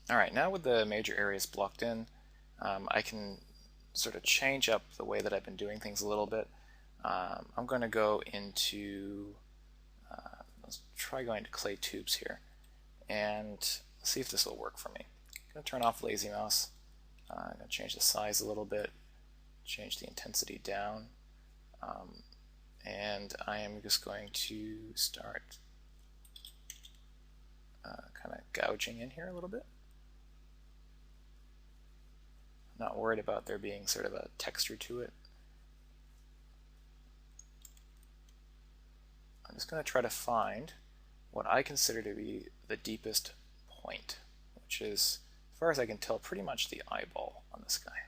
Alright, now with the major areas blocked in, I can sort of change up the way that I've been doing things a little bit. I'm going to go into, let's try going to clay tubes here, and see if this will work for me. I'm going to turn off lazy mouse. I'm going to change the size a little bit, change the intensity down, and I am just going to start kind of gouging in here a little bit. I'm not worried about there being sort of a texture to it. I'm just going to try to find what I consider to be the deepest point, which is, as far as I can tell, pretty much the eyeball on this guy.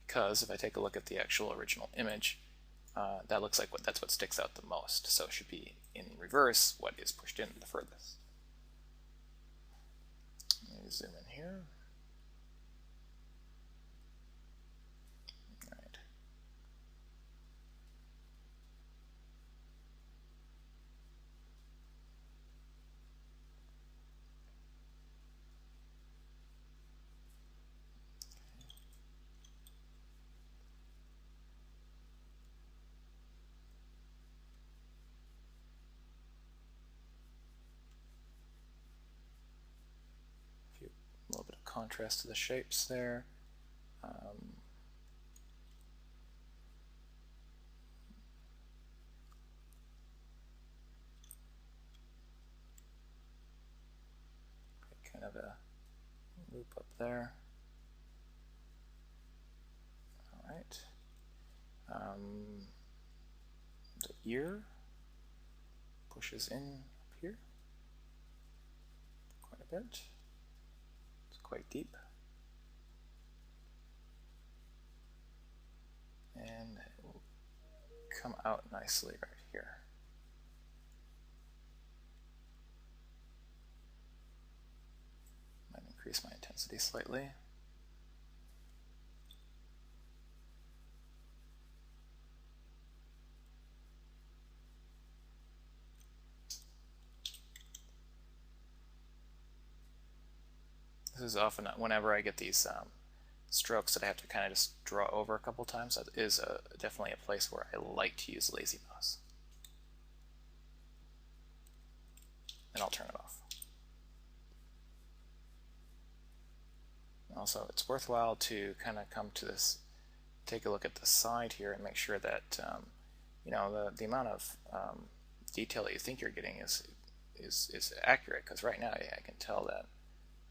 Because if I take a look at the actual original image, that looks like that's what sticks out the most. So it should be in reverse what is pushed in the furthest. Let me zoom in here. All right. A little bit of contrast to the shapes there. Kind of a loop up there. All right. The ear pushes in up here quite a bit. It's quite deep. And it will come out nicely right here. Might increase my intensity slightly. This is often, whenever I get these strokes that I have to kind of just draw over a couple times, that is definitely a place where I like to use lazy mouse. And I'll turn it off. Also, it's worthwhile to kind of come to this, take a look at the side here and make sure that you know, the amount of detail that you think you're getting is accurate, because right now I can tell that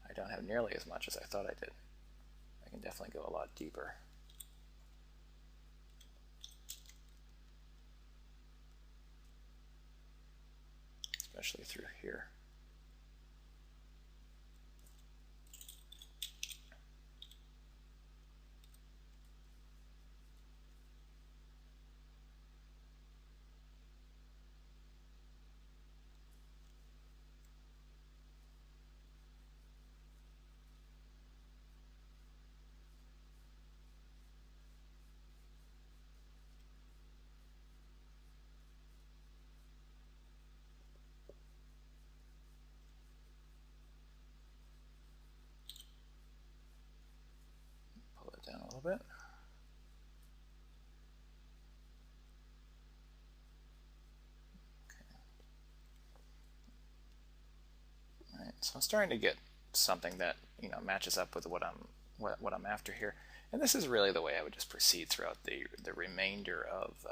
I don't have nearly as much as I thought I did. I can definitely go a lot deeper. Especially through here. Down a little bit. Okay. All right, so I'm starting to get something that, you know, matches up with what I'm after here, and this is really the way I would just proceed throughout the remainder of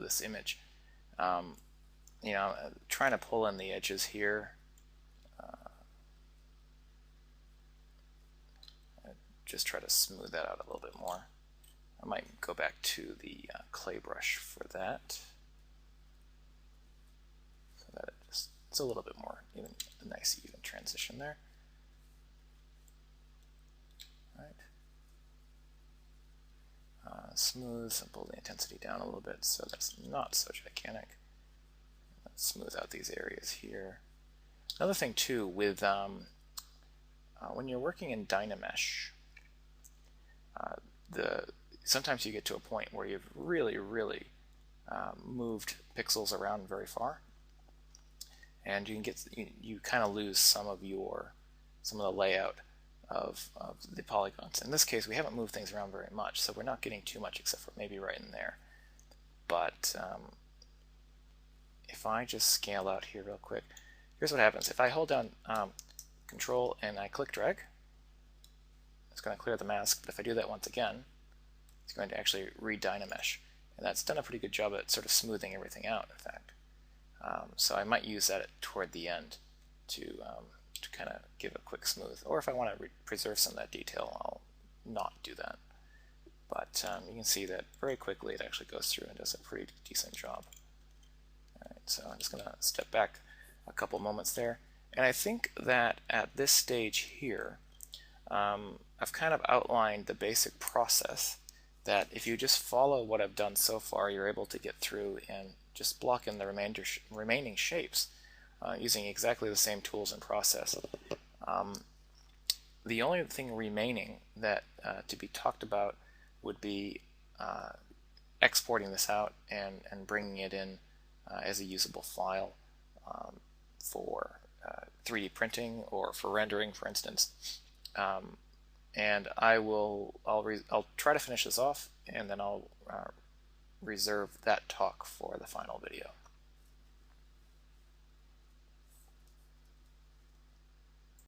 this image. You know, trying to pull in the edges here. Just try to smooth that out a little bit more. I might go back to the clay brush for that, so that it's a little bit more even, a nice even transition there. All right. Smooth and pull the intensity down a little bit so that's not so gigantic. Let's smooth out these areas here. Another thing too with when you're working in Dynamesh, sometimes you get to a point where you've really moved pixels around very far, and you kind of lose some of your some of the layout of the polygons. In this case, we haven't moved things around very much, so we're not getting too much except for maybe right in there. But if I just scale out here real quick, here's what happens. If I hold down Control and I click drag, it's going to clear the mask, but if I do that once again, it's going to actually re-Dynamesh. And that's done a pretty good job at sort of smoothing everything out, in fact. So I might use that toward the end to kind of give a quick smooth. Or if I want to preserve some of that detail, I'll not do that. But you can see that very quickly it actually goes through and does a pretty decent job. Alright, so I'm just going to step back a couple moments there. And I think that at this stage here, I've kind of outlined the basic process that if you just follow what I've done so far, you're able to get through and just block in the remaining shapes using exactly the same tools and process. The only thing remaining that to be talked about would be exporting this out and bringing it in as a usable file for 3D printing or for rendering, for instance. And I'll try to finish this off, and then I'll reserve that talk for the final video.